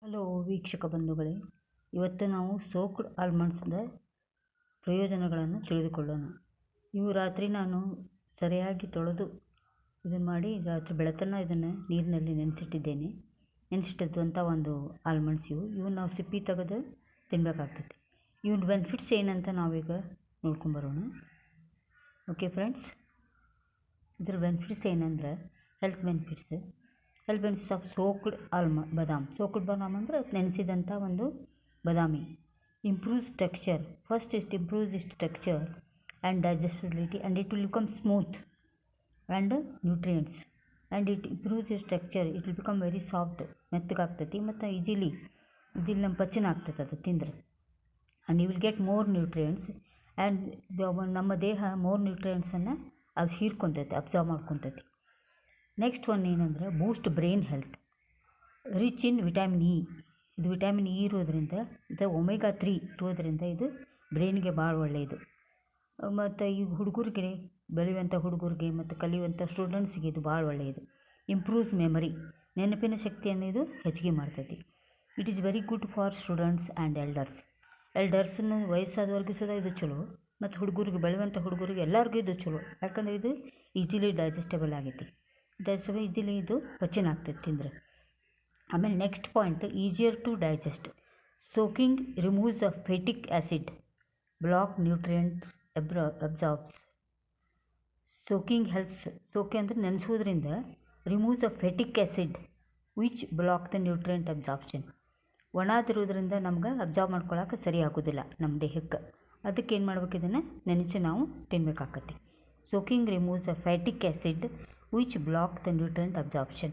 Hello ವೀಕ್ಷಕ ಬಂಧುಗಳೇ, ಇವತ್ತು ನಾವು ಸೋಕ್ಡ್ ಆಲ್ಮಂಡ್ಸ್ದ ಪ್ರಯೋಜನಗಳನ್ನು ತಿಳಿದುಕೊಳ್ಳೋಣ. ಇವು ರಾತ್ರಿ ನಾನು ಸರಿಯಾಗಿ ತೊಳೆದು ಇದನ್ನು ಮಾಡಿ ರಾತ್ರಿ ಬೆಳತನ ಇದನ್ನು ನೀರಿನಲ್ಲಿ ನೆನೆಸಿಟ್ಟಿದ್ದೇನೆ. ನೆನೆಸಿಟ್ಟಂಥ ಒಂದು ಆಲ್ಮಂಡ್ಸ್ ಇವು ನಾವು ಸಿಪ್ಪಿ ತೆಗೆದು ತಿನ್ನಬೇಕಾಗ್ತೈತಿ. ಇವನ್ ಬೆನಿಫಿಟ್ಸ್ ಏನಂತ ನಾವೀಗ ನೋಡ್ಕೊಂಬರೋಣ. ಓಕೆ ಫ್ರೆಂಡ್ಸ್, ಇದ್ರ ಬೆನಿಫಿಟ್ಸ್ ಏನಂದ್ರೆ health benefits of soaked badam. Soaked badam ಅಂದರೆ ನೆನೆಸಿದಂಥ ಒಂದು ಬಾದಾಮಿ. Improves texture. First it improves is texture and digestibility and it will become smooth and nutrients and it improves is texture. It will become very soft, ಮೆತ್ತಗಾಗ್ತೈತಿ ಮತ್ತು easily ನಮ್ಮ ಪಚನ ಆಗ್ತೈತೆ ಅದು ತಿಂದರೆ. And you will get more nutrients and ನಮ್ಮ ದೇಹ more ನ್ಯೂಟ್ರಿಯೆಂಟ್ಸನ್ನು ಅದು ಹೀರ್ಕೊತೈತೆ, ಅಬ್ಸರ್ವ್ ಮಾಡ್ಕೊತೈತಿ. ನೆಕ್ಸ್ಟ್ ಒನ್ ಏನಂದರೆ boost brain health. Rich in vitamin E. ಇದು ವಿಟಮಿನ್ ಇ ಇರೋದ್ರಿಂದ ಮತ್ತು ಒಮೆಗಾ 3 ಇರೋದ್ರಿಂದ ಇದು ಬ್ರೈನ್ಗೆ ಭಾಳ ಒಳ್ಳೆಯದು. ಮತ್ತು ಈಗ ಹುಡುಗರಿಗೆ, ಬೆಳೆಯುವಂಥ ಹುಡುಗರಿಗೆ ಮತ್ತು ಕಲಿಯುವಂಥ ಸ್ಟೂಡೆಂಟ್ಸ್ಗೆ ಇದು ಭಾಳ ಒಳ್ಳೆಯದು. Improves memory. ನೆನಪಿನ ಶಕ್ತಿಯನ್ನು ಇದು ಹೆಚ್ಚಿಗೆ ಮಾಡ್ತೈತಿ. It is very good for students and ಎಲ್ಡರ್ಸನ್ನು ವಯಸ್ಸಾದವ್ರಿಗೂ ಸಹ ಇದು ಚಲೋ, ಮತ್ತು ಹುಡುಗರಿಗೆ, ಬೆಳೆಯುವಂಥ ಹುಡುಗರಿಗೆ ಎಲ್ಲರಿಗೂ ಇದು ಚಲೋ. ಯಾಕಂದರೆ ಇದು ಈಜಿಲಿ ಡೈಜೆಸ್ಟೇಬಲ್ ಆಗೈತಿ. ಈಜಿಲಿ ಇದು ಪಚನ ಆಗ್ತೈತಿ ತಿಂದರೆ. ಆಮೇಲೆ next point, easier to digest. Soaking removes off phytic acid, block nutrients absorbs. Soaking helps. Soak ಅಂದರೆ ನೆನೆಸೋದ್ರಿಂದ removes off phytic acid which block the nutrient absorption. ಒಣದಿರೋದ್ರಿಂದ ನಮ್ಗೆ ಅಬ್ಸಾರ್ಬ್ ಮಾಡ್ಕೊಳ್ಳೋಕೆ ಸರಿ ಆಗೋದಿಲ್ಲ ನಮ್ಮ ದೇಹಕ್ಕೆ. ಅದಕ್ಕೆ ಏನು ಮಾಡ್ಬೇಕು, ಇದನ್ನು ನೆನೆಸಿ ನಾವು ತಿನ್ನಬೇಕಾಗತ್ತೆ. Soaking removes off phytic acid which block the nutrient absorption.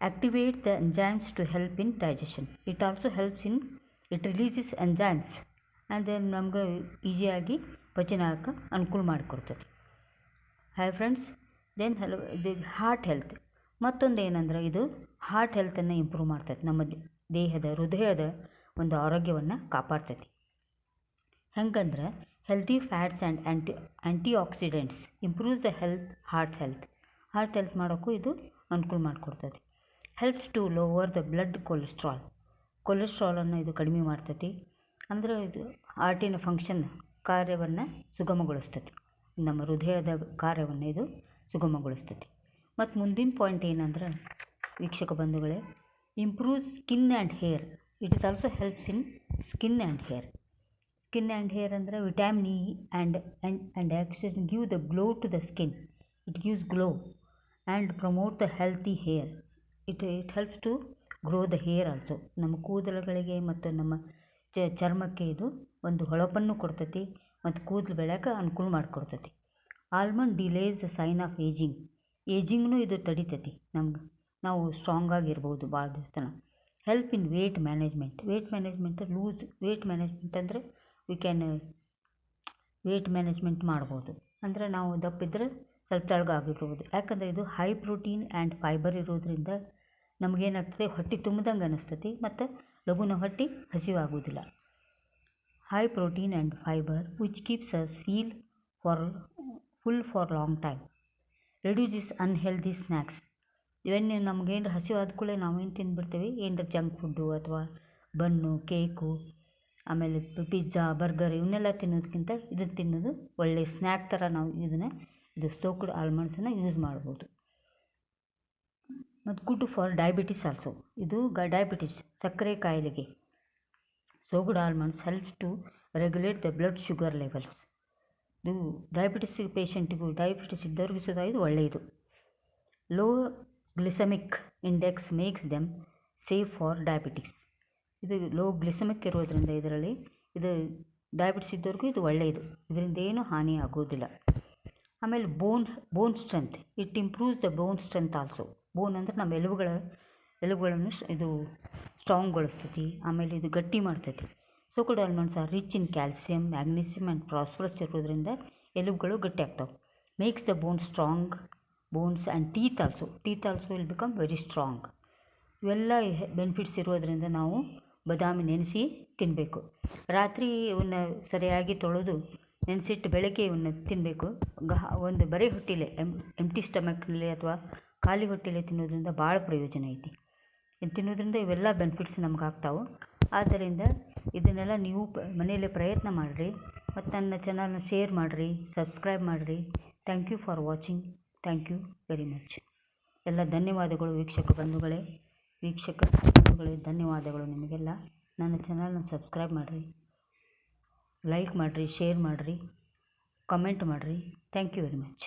Activate the enzymes to help in digestion. It also helps in, it releases enzymes and then ನಮ್ಗೆ ಈಸಿಯಾಗಿ ಪಚನ ಆಗಕ್ಕೆ ಅನುಕೂಲ ಮಾಡಿಕೊಡ್ತದೆ. ಹಾಯ್ ಫ್ರೆಂಡ್ಸ್, ದೆನ್ ಇದು ಹಾರ್ಟ್ ಹೆಲ್ತ್. ಮತ್ತೊಂದು ಏನಂದ್ರೆ ಇದು heart ಹೆಲ್ತನ್ನು improve ಮಾಡ್ತೈತೆ. ನಮ್ಮ ದೇಹದ ಹೃದಯದ ಒಂದು ಆರೋಗ್ಯವನ್ನು ಕಾಪಾಡ್ತೈತಿ. ಹೆಂಗಂದ್ರೆ healthy fats and antioxidants improves the heart health ಮಾಡೋಕ್ಕೂ ಇದು ಅನುಕೂಲ ಮಾಡಿಕೊಡ್ತದೆ. Helps to lower the blood ಕೊಲೆಸ್ಟ್ರಾಲನ್ನು ಇದು ಕಡಿಮೆ ಮಾಡ್ತೈತಿ. ಅಂದರೆ ಇದು ಹಾರ್ಟಿನ ಕಾರ್ಯವನ್ನು ಸುಗಮಗೊಳಿಸ್ತೈತಿ. ನಮ್ಮ ಹೃದಯದ ಕಾರ್ಯವನ್ನು ಇದು ಸುಗಮಗೊಳಿಸ್ತೈತಿ. ಮತ್ತು ಮುಂದಿನ ಪಾಯಿಂಟ್ ಏನಂದ್ರೆ ವೀಕ್ಷಕ ಬಂಧುಗಳೇ, improve skin and hair. It is also helps in skin and hair. Skin and hair ಅಂದರೆ vitamin E and oxygen give the glow to the skin. It gives glow and promote the healthy hair. It helps to grow the hair also. ನಮ್ಮ ಕೂದಲುಗಳಿಗೆ ಮತ್ತು ನಮ್ಮ ಚರ್ಮಕ್ಕೆ ಇದು ಒಂದು ಹೊಳಪನ್ನು ಕೊಡ್ತೈತಿ ಮತ್ತು ಕೂದಲು ಬೆಳೆಯೋಕೆ ಅನುಕೂಲ ಮಾಡಿಕೊಡ್ತೈತಿ. ಆಲ್ಮಂಡ್ ಡಿಲೇಸ್ ಸೈನ್ ಆಫ್ ಏಜಿಂಗ್ನೂ ಇದು ತಡಿತೈತಿ. ನಾವು ಸ್ಟ್ರಾಂಗ್ ಆಗಿರ್ಬೋದು ಭಾಳ ದಿವಸ ತನಕ. ಹೆಲ್ಪ್ ಇನ್ ವೇಟ್ ಮ್ಯಾನೇಜ್ಮೆಂಟ್ ಅಂದರೆ ವಿ ಕ್ಯಾನ್ ವೇಟ್ ಮ್ಯಾನೇಜ್ಮೆಂಟ್ ಮಾಡ್ಬೋದು. ಅಂದರೆ ನಾವು ದಪ್ಪಿದ್ರೆ ಸ್ವಲ್ಪ ತೆಳ್ಳಗಾಗಿರ್ಬೋದು. ಯಾಕಂದರೆ ಇದು ಹೈ ಪ್ರೋಟೀನ್ ಆ್ಯಂಡ್ ಫೈಬರ್ ಇರೋದ್ರಿಂದ ನಮಗೇನಾಗ್ತದೆ, ಹೊಟ್ಟೆ ತುಂಬಿದಂಗೆ ಅನ್ನಿಸ್ತೈತಿ ಮತ್ತು ಲಘುನ ಹೊಟ್ಟೆ ಹಸಿವಾಗೋದಿಲ್ಲ. High protein and fibre which keeps us full for long time. Reduces unhealthy snacks. ಇವನ್ನೇ ನಮಗೇನು ಹಸಿವಾದ ಕೂಡಲೇ ನಾವೇನು ತಿಂದುಬಿಡ್ತೀವಿ, ಏನರ ಜಂಕ್ ಫುಡ್ಡು ಅಥವಾ ಬನ್ನು, ಕೇಕು, ಆಮೇಲೆ ಪಿಜ್ಜಾ, ಬರ್ಗರ್ ಇವನ್ನೆಲ್ಲ ತಿನ್ನೋದಕ್ಕಿಂತ ಇದನ್ನು ತಿನ್ನೋದು ಒಳ್ಳೆಯ ಸ್ನ್ಯಾಕ್ ಥರ ನಾವು ಇದು ಸೋಕ್ಡ್ ಆಲ್ಮಂಡ್ಸನ್ನು ಯೂಸ್ ಮಾಡ್ಬೋದು. ಮತ್ತು ಗುಡ್ ಫಾರ್ ಡಯಾಬಿಟಿಸ್ ಆಲ್ಸೋ. ಇದು ಡಯಾಬಿಟಿಸ್, ಸಕ್ಕರೆ ಕಾಯಿಲೆಗೆ soaked almonds helps to regulate the blood sugar levels. ಇದು ಡಯಾಬಿಟಿಸ್ ಪೇಷಂಟಿಗೂ, ಡಯಾಬಿಟಿಸ್ ಇದ್ದವ್ರಿಗೂ ಸಹ ಇದು ಒಳ್ಳೆಯದು. Low glycemic index makes them safe for diabetics. ಇದು ಲೋ ಗ್ಲಿಸಮಿಕ್ ಇರೋದ್ರಿಂದ ಇದು ಡಯಾಬಿಟಿಸ್ ಇದ್ದವ್ರಿಗೂ ಇದು ಒಳ್ಳೆಯದು. ಇದರಿಂದ ಏನು ಹಾನಿ ಆಗೋದಿಲ್ಲ. ಆಮೇಲೆ bone strength. It improves the bone strength also. Bone ಅಂದರೆ ನಮ್ಮ ಎಲುಬುಗಳನ್ನು ಇದು ಸ್ಟ್ರಾಂಗ್ಗೊಳಿಸ್ತೈತಿ. ಆಮೇಲೆ ಇದು ಗಟ್ಟಿ ಮಾಡ್ತೈತಿ. Soaked almonds are rich in calcium, magnesium and phosphorus ಇರೋದ್ರಿಂದ ಎಲುಬುಗಳು ಗಟ್ಟಿ ಆಗ್ತಾವೆ. Makes the bones and teeth also will become very strong. ಇವೆಲ್ಲ ಬೆನಿಫಿಟ್ಸ್ ಇರೋದ್ರಿಂದ ನಾವು ಬಾದಾಮಿ ನೆನೆಸಿ ತಿನ್ನಬೇಕು. ರಾತ್ರಿ ಇವನ್ನ ಸರಿಯಾಗಿ ತೊಳೆದು ನೆನೆಸಿಟ್ಟು ಬೆಳಗ್ಗೆ ಇವನ್ನ ತಿನ್ನಬೇಕು. ಒಂದು ಬರೀ ಹೊಟ್ಟೆಲೆ ಎಂಟಿ ಸ್ಟಮಕ್ನಲ್ಲಿ ಅಥವಾ ಖಾಲಿ ಹೊಟ್ಟೆಲೆ ತಿನ್ನೋದ್ರಿಂದ ಭಾಳ ಪ್ರಯೋಜನ ಐತಿ. ತಿನ್ನೋದ್ರಿಂದ ಇವೆಲ್ಲ ಬೆನಿಫಿಟ್ಸ್ ನಮ್ಗೆ ಆಗ್ತಾವೆ. ಆದ್ದರಿಂದ ಇದನ್ನೆಲ್ಲ ನೀವು ಮನೆಯಲ್ಲೇ ಪ್ರಯತ್ನ ಮಾಡಿರಿ ಮತ್ತು ನನ್ನ ಚಾನಲ್ನ ಶೇರ್ ಮಾಡಿರಿ, ಸಬ್ಸ್ಕ್ರೈಬ್ ಮಾಡಿರಿ. Thank you for watching. Thank you very much. ಎಲ್ಲ ಧನ್ಯವಾದಗಳು ವೀಕ್ಷಕ ಬಂಧುಗಳೇ ಧನ್ಯವಾದಗಳು ನಿಮಗೆಲ್ಲ. ನನ್ನ ಚಾನಲ್ನ ಸಬ್ಸ್ಕ್ರೈಬ್ ಮಾಡಿರಿ, ಲೈಕ್ ಮಾಡಿರಿ, ಶೇರ್ ಮಾಡಿರಿ, ಕಮೆಂಟ್ ಮಾಡಿರಿ. Thank you very much.